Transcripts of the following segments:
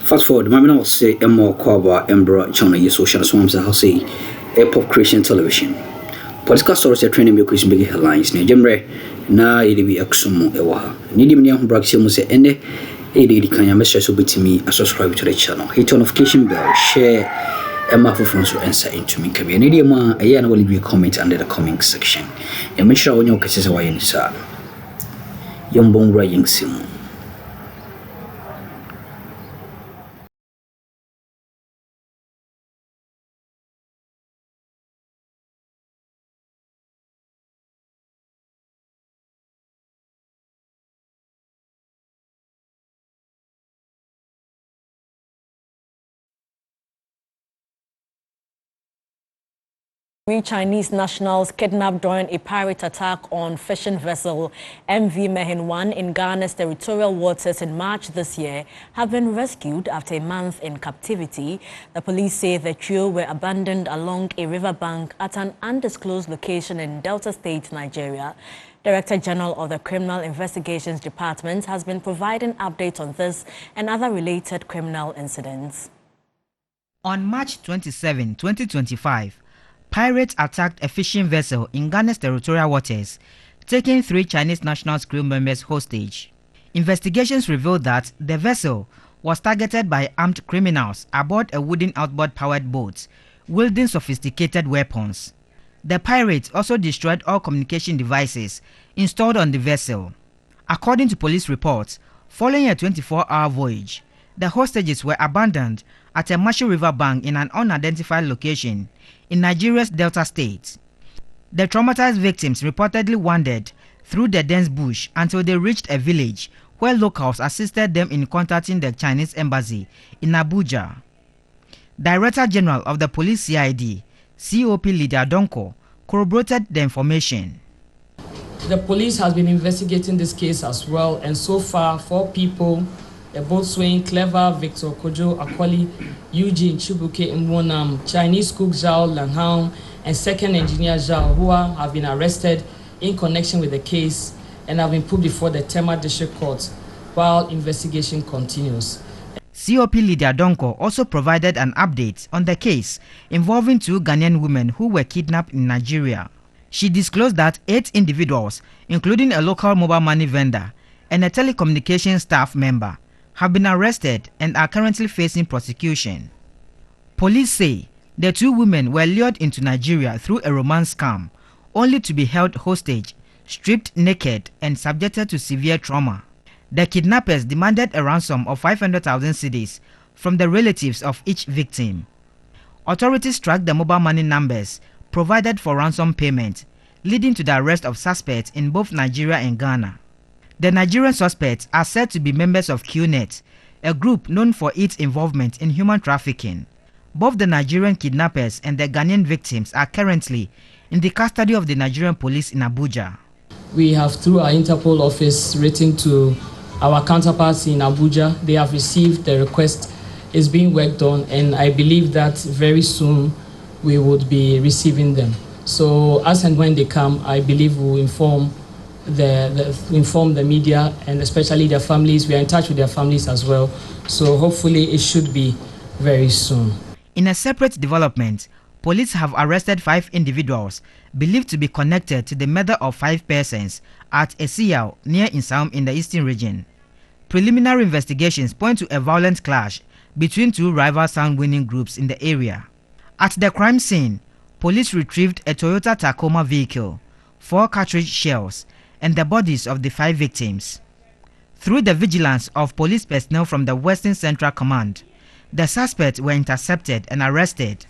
Fast forward, my man will say a more cover and brought channel your social swamps. I'll say a pop creation television. Podcast stories are training because big headlines near Jemre na EDB Akroma Ewaha. Need me on Braxia Muse Ende. AD can you message with me and subscribe to the channel. Hit on notification bell, share a map of friends to answer into me. Can be an idiom. I will leave you a comment under the comment section. And make sure when your cases are in sir. Young bone writing sim. Three Chinese nationals kidnapped during a pirate attack on fishing vessel MV Mehin 1 in Ghana's territorial waters in March this year have been rescued after a month in captivity. The police say the trio were abandoned along a riverbank at an undisclosed location in Delta State, Nigeria. Director General of the Criminal Investigations Department has been providing updates on this and other related criminal incidents. On March 27, 2025, pirates attacked a fishing vessel in Ghana's territorial waters, taking 3 Chinese national crew members hostage. Investigations revealed that the vessel was targeted by armed criminals aboard a wooden outboard-powered boat, wielding sophisticated weapons. The pirates also destroyed all communication devices installed on the vessel. According to police reports, following a 24-hour voyage, the hostages were abandoned at a marshy river bank in an unidentified location in Nigeria's Delta State. The traumatized victims reportedly wandered through the dense bush until they reached a village where locals assisted them in contacting the Chinese embassy in Abuja. Director General of the Police CID, COP Lydia Donko, corroborated the information. The police has been investigating this case as well, and so far 4 people, the boatswain Clever, Victor Kojo Akwali, Eugene Chubuke Mwonam, Chinese cook Zhao Langhang, and second engineer Zhao Hua have been arrested in connection with the case and have been put before the Tema District Court while investigation continues. COP Lydia Donko also provided an update on the case involving 2 Ghanaian women who were kidnapped in Nigeria. She disclosed that 8 individuals, including a local mobile money vendor and a telecommunications staff member, have been arrested and are currently facing prosecution. Police say the 2 women were lured into Nigeria through a romance scam, only to be held hostage, stripped naked, and subjected to severe trauma. The kidnappers demanded a ransom of 500,000 cedis from the relatives of each victim. Authorities tracked the mobile money numbers provided for ransom payment, leading to the arrest of suspects in both Nigeria and Ghana. The Nigerian suspects are said to be members of QNet, a group known for its involvement in human trafficking. Both the Nigerian kidnappers and the Ghanaian victims are currently in the custody of the Nigerian police in Abuja. We have, through our Interpol office, written to our counterparts in Abuja. They have received the request. It's being worked on, and I believe that very soon we would be receiving them. So as and when they come, I believe we'll inform the media and especially their families. We are in touch with their families as well. So hopefully it should be very soon. In a separate development, police have arrested 5 individuals believed to be connected to the murder of 5 persons at Esiao near Insaum in the eastern region. Preliminary investigations point to a violent clash between 2 rival sound-winning groups in the area. At the crime scene, police retrieved a Toyota Tacoma vehicle, 4 cartridge shells, and the bodies of the 5 victims. Through the vigilance of police personnel from the Western Central Command, the suspects were intercepted and arrested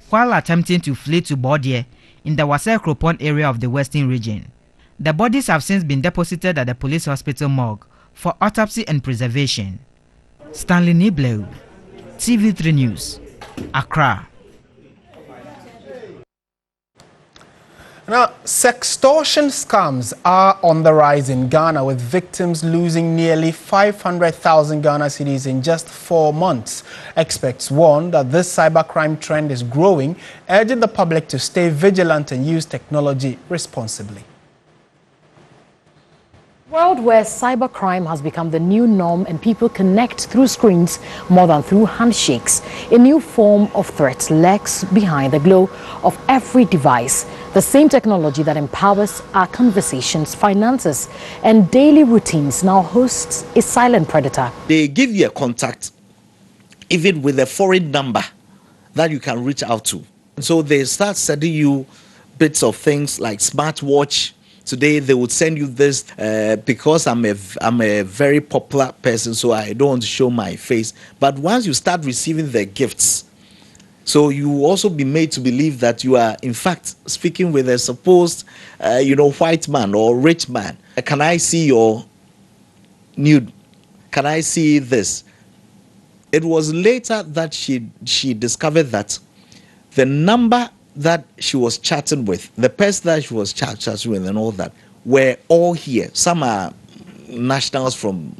while attempting to flee to Bodie in the Wasai-Kropon area of the Western region. The bodies have since been deposited at the police hospital morgue for autopsy and preservation. Stanley Niblew, TV3 News, Accra. Now, sextortion scams are on the rise in Ghana, with victims losing nearly 500,000 Ghana cedis in just 4 months. Experts warn that this cybercrime trend is growing, urging the public to stay vigilant and use technology responsibly. World where cybercrime has become the new norm and people connect through screens more than through handshakes. A new form of threat lurks behind the glow of every device. The same technology that empowers our conversations, finances, and daily routines now hosts a silent predator. They give you a contact, even with a foreign number that you can reach out to. So they start sending you bits of things like smartwatch. Today they would send you this because I'm a very popular person, so I don't want to show my face. But once you start receiving the gifts, so you will also be made to believe that you are in fact speaking with a supposed white man or rich man. Can I see your nude? Can I see this? It was later that she discovered that the number that she was chatting with, the person that she was chatting with and all that, were all here. Some are nationals from,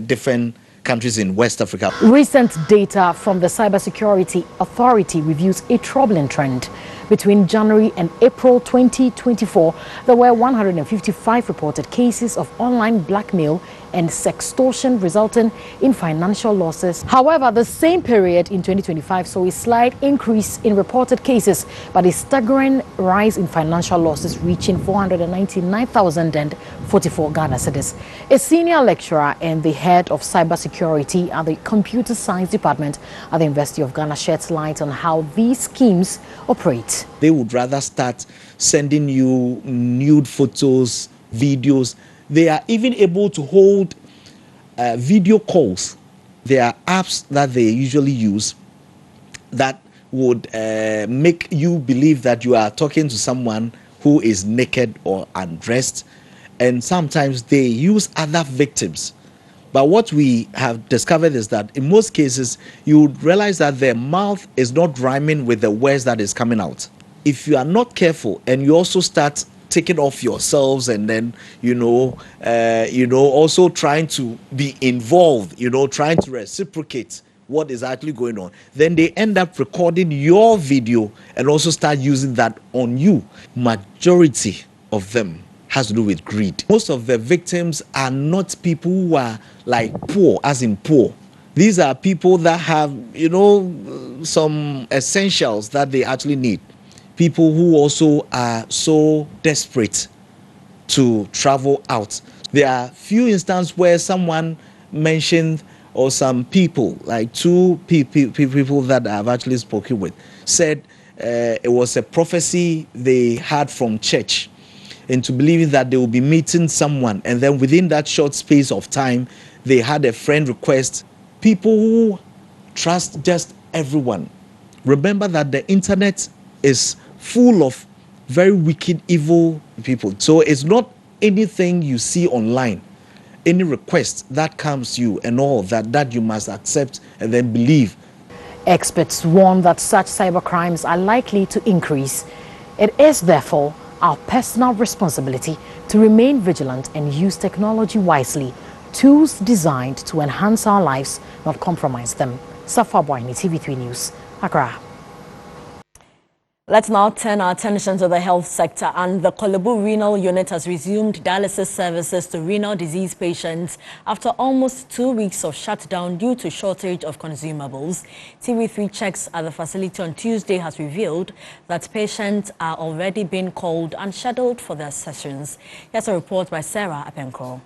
different countries in West Africa. Recent data from the Cybersecurity Authority reveals a troubling trend. Between January and April 2024, there were 155 reported cases of online blackmail and sextortion resulting in financial losses. However, the same period in 2025 saw a slight increase in reported cases, but a staggering rise in financial losses reaching 499,044 Ghana cedis. A senior lecturer and the head of cybersecurity at the Computer Science Department at the University of Ghana sheds light on how these schemes operate. They would rather start sending you nude photos, videos. They are even able to hold video calls. There are apps that they usually use that would make you believe that you are talking to someone who is naked or undressed. And sometimes they use other victims. But what we have discovered is that in most cases, you would realize that their mouth is not rhyming with the words that is coming out. If you are not careful and you also start taking off yourselves and then, also trying to be involved, trying to reciprocate what is actually going on, then they end up recording your video and also start using that on you. Majority of them has to do with greed. Most of the victims are not people who are like poor, as in poor. These are people that have, some essentials that they actually need. People who also are so desperate to travel out. There are few instances where someone mentioned, or some people, like two people that I've actually spoken with, said it was a prophecy they had from church into believing that they will be meeting someone, and then within that short space of time, they had a friend request. People who trust just everyone. Remember that the internet is full of very wicked, evil people. So it's not anything you see online, any request that comes to you and all that you must accept and then believe. Experts warn that such cybercrimes are likely to increase. It is therefore our personal responsibility to remain vigilant and use technology wisely, tools designed to enhance our lives, not compromise them. Safa Boyne, TV3 News, Accra. Let's now turn our attention to the health sector, and the Kolebu Renal Unit has resumed dialysis services to renal disease patients after almost 2 weeks of shutdown due to shortage of consumables. TV3 checks at the facility on Tuesday has revealed that patients are already being called and scheduled for their sessions. Here's a report by Sarah Apenko.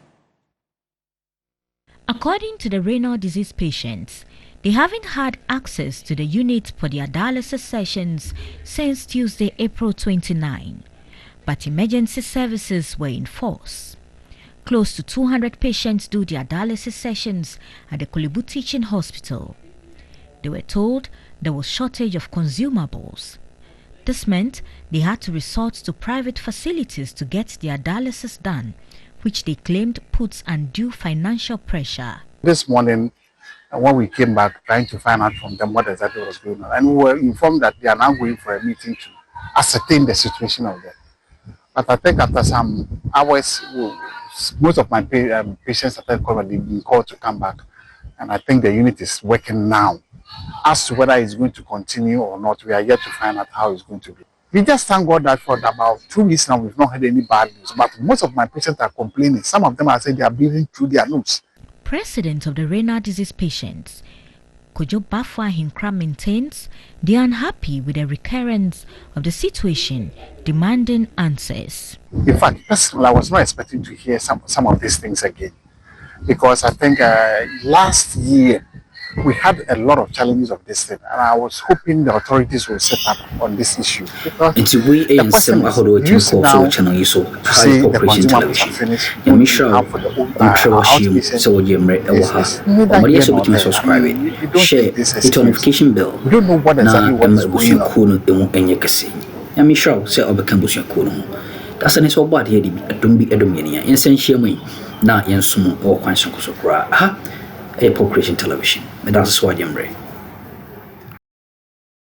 According to the renal disease patients, they haven't had access to the unit for their dialysis sessions since Tuesday, April 29, but emergency services were in force. Close to 200 patients do their dialysis sessions at the Kolebu Teaching Hospital. They were told there was shortage of consumables. This meant they had to resort to private facilities to get their dialysis done, which they claimed puts undue financial pressure. This morning, when we came back, trying to find out from them what exactly was going on, and we were informed that they are now going for a meeting to ascertain the situation of them. But I think after some hours, most of my patients started being called to come back. And I think the unit is working now. As to whether it's going to continue or not, we are yet to find out how it's going to be. We just thank God that for about 2 weeks now, we've not had any bad news. But most of my patients are complaining. Some of them are saying they are bleeding through their nose. President of the renal disease patients, Kojo Bafwa Hinkra, maintains they are unhappy with the recurrence of the situation, demanding answers. In fact, personally, I was not expecting to hear some of these things again, because I think last year we had a lot of challenges of this thing, and I was hoping the authorities will set up on this issue. It's we in some ahodo to call channel you so high operation television. And Michelle, I'm sure she so Jemre Ewaha. Maria so to subscribe, share the notification bell. We don't know what exactly what is going on. Kesi. And Michelle say Obekan Busia Kuno. That's an so bad here. Don't be Edomania. Essentially, na yensum or Kwanshan Kusokra. A Pop Creation Television. And that's why I'm ready.